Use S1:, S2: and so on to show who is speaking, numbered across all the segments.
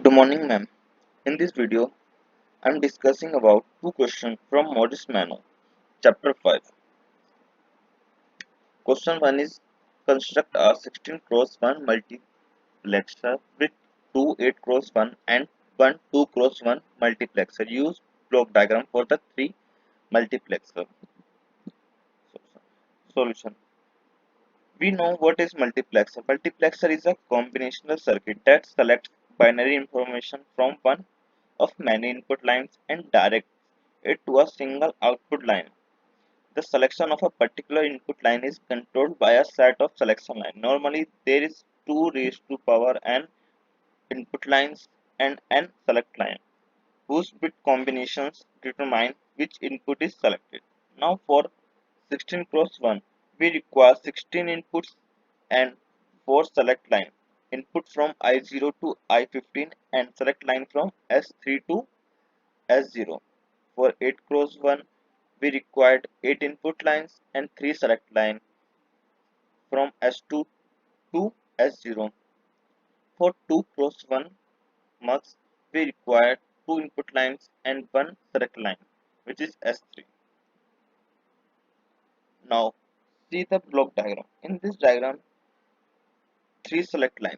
S1: Good morning, ma'am. In this video, I am discussing about two questions from Modest Manual, Chapter 5. Question 1 is construct a 16 cross 1 multiplexer with two 8 cross 1 and one 2 cross 1 multiplexer. Use block diagram for the three multiplexer. Solution. We know what is multiplexer. Multiplexer is a combinational circuit that selects binary information from one of many input lines and directs it to a single output line. The selection of a particular input line is controlled by a set of selection lines. Normally, there is 2 raised to power n input lines and n select line, whose bit combinations determine which input is selected. Now, for 16 cross 1, we require 16 inputs and 4 select line. Input from I0 to I15 and select line from S3 to S0. For 8 cross 1, we required 8 input lines and 3 select line from S2 to S0. For 2 cross 1 mux, we required 2 input lines and 1 select line, which is S3. Now, see the block diagram. In this diagram, 3 select line.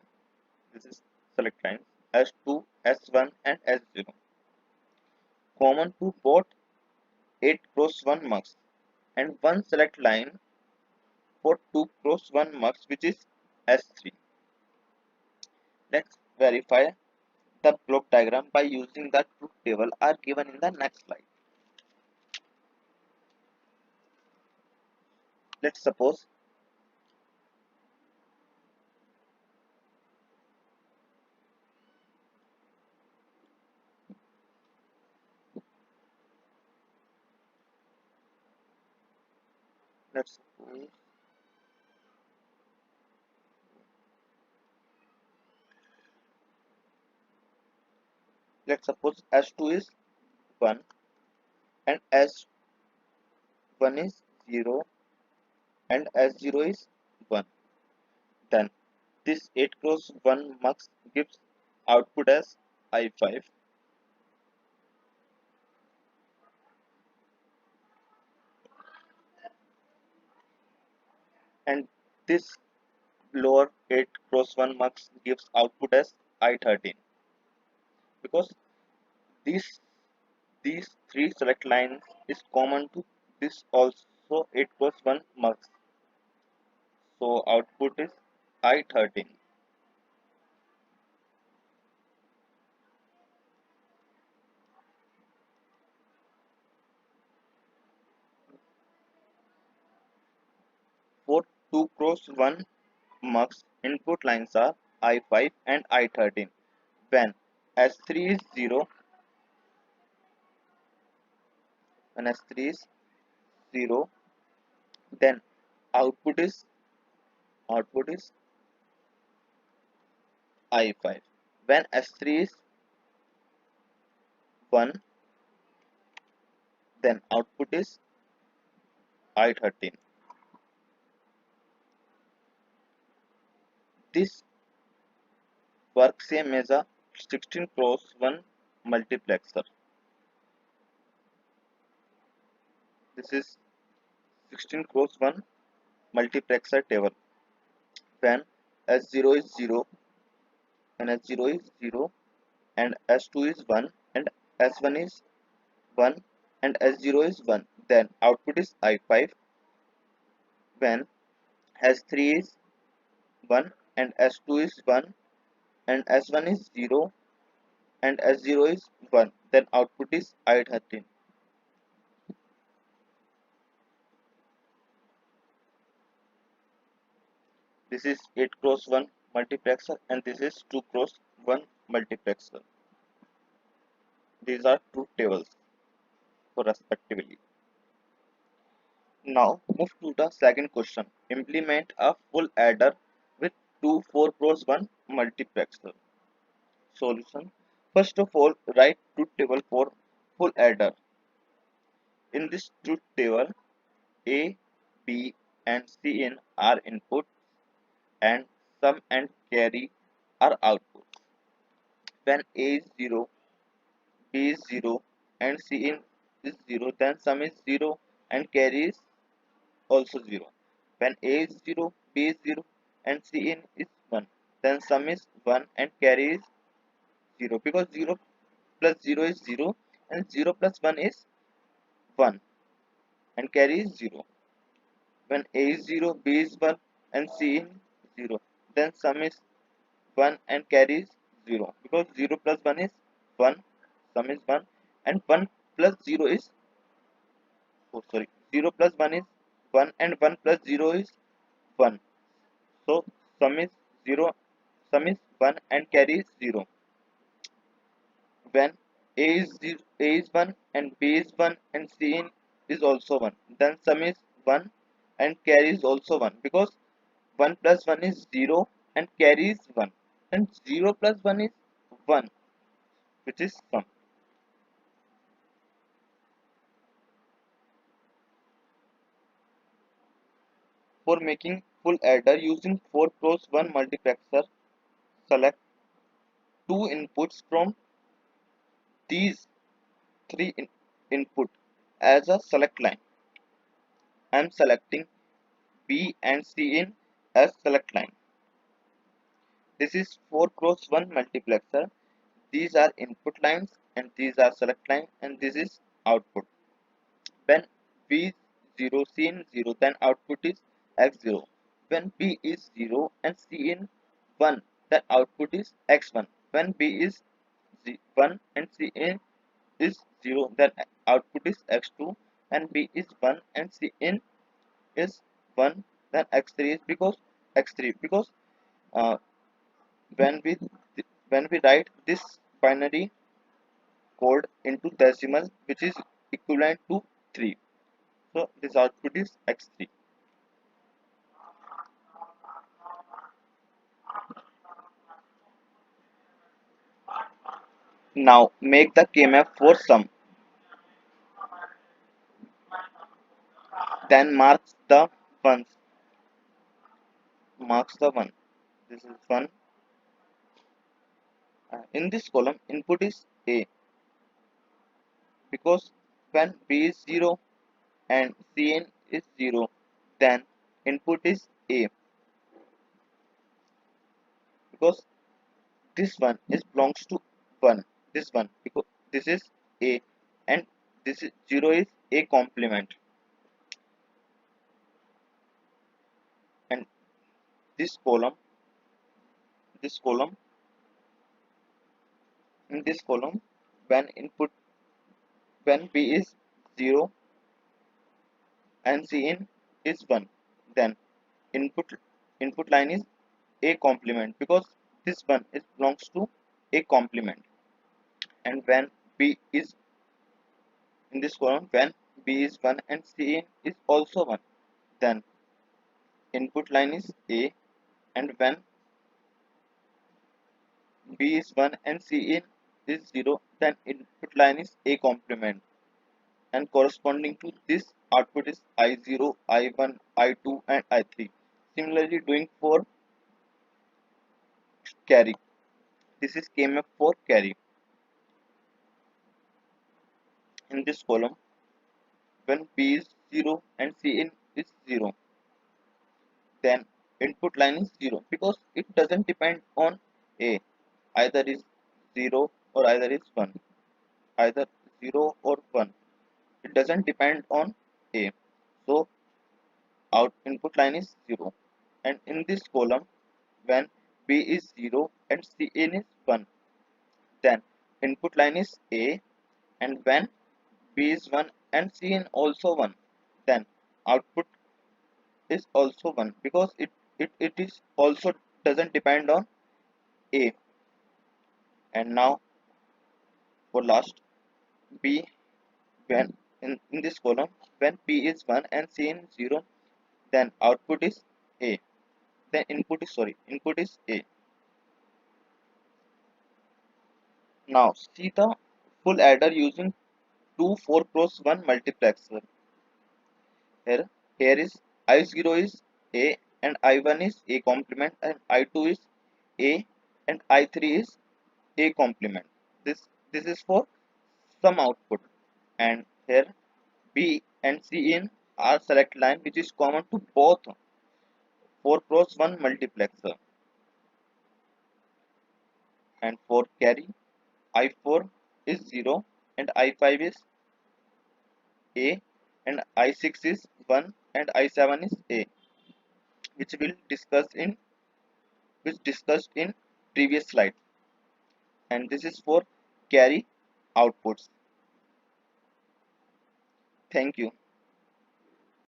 S1: This is select line S2, S1 and S0. Common to both 8 cross 1 mux and 1 select line for 2 cross 1 mux, which is S3. Let's verify the block diagram by using the truth table are given in the next slide. Let's suppose let's suppose let's suppose S2 is 1 and S1 is 0 and S0 is 1. Then this 8 cross 1 mux gives output as I5, and this lower 8 cross 1 mux gives output as I13, because these these three select lines is common to this also 8 cross 1 mux. So output is I13. For 2 cross 1 mux, input lines are I5 and I13. When S3 is 0, when S3 is 0, then output is output is I5. When S3 is 1, then output is I13. This works same as a 16 cross 1 multiplexer. This is 16 cross 1 multiplexer table. When S0 is 0, when S0 is 0 and S2 is 1 and S1 is 1 and S0 is 1, then output is I5. When S3 is 1 and S2 is 1 and S1 is 0 and S0 is 1, then output is I13. This is 8 cross 1 multiplexer and this is 2 cross 1 multiplexer. These are truth tables for respectively. Now move to the second question. Implement a full adder with two 4 cross 1 multiplexer. Solution. First of all, write truth table for full adder. In this truth table, A, B and Cin are input and sum and carry are output. When A is 0, B is 0 and Cin is 0, then sum is 0 and carry is also 0. When A is 0, B is 0 and Cin is 1, then sum is 1 and carry is 0, because 0 plus 0 is 0 and 0 plus 1 is 1 and carry is 0. When A is 0, B is 1 and C is 0, then sum is 1 and carry is 0, because 0 plus 1 is 1, sum is 1, and 1 plus 0 is, oh sorry, 0 plus 1 is 1 and 1 plus 0 is 1. So sum is 0, sum is 1 and carry is 0. When A is 1 and B is 1 and C is also 1, then sum is 1 and carry is also 1, because 1 plus 1 is 0 and carry is 1, and 0 plus 1 is 1, which is sum. For making full adder using 4 cross 1 multiplexer, select two inputs from these three input as a select line. I am selecting B and C in as select line. This is 4 cross 1 multiplexer. These are input lines and these are select line, and this is output. When B is 0, C in 0, then output is X0. When B is 0 and C in 1, then output is X1. When B is 1 and C in is 0, then output is X2. And B is 1 and C in is 1, then X3 is because uh, when we when we write this binary code into decimal, which is equivalent to 3, so this output is X3. Now make the KMF for sum, then ones marks the one. This is 1. In this column, input is A, because when B is 0 and Cn is 0, then input is A, because this one is belongs to 1. This one, because this is A and this is 0 is A complement, and this column, this column, in this column, when input when B is 0 and Cn is 1, then input input line is A complement, because this one is belongs to A complement. And when B is in this column, when B is 1 and Cn is also 1, then input line is A, and when B is 1 and Cn is 0, then input line is A complement, and corresponding to this output is I0, I1, I2 and I3. Similarly doing for carry. This is KMF for carry. In this column, when B is 0 and Cn is 0, then input line is 0, because it doesn't depend on A. Either is 0 or either is 1. Either 0 or 1. It doesn't depend on A. So out input line is 0. And in this column, when B is 0 and Cn is 1, then input line is A, and when B is 1 and Cn also 1, then output is also 1, because it is also doesn't depend on A. And now for last, B, when in this column, when P is 1 and Cn 0, then output is A. Then input is A. Now see the full adder using two 4 cross 1 multiplexer. Here is I0 is A and I1 is A complement, and I2 is A and I3 is A complement. This is for some output, and here B and C in are select line which is common to both 4 cross 1 multiplexer. And for carry, I4 is 0 and I5 is A and I6 is 1 and I7 is A, which will discuss in which discussed in previous slide. And this is for carry outputs. Thank you.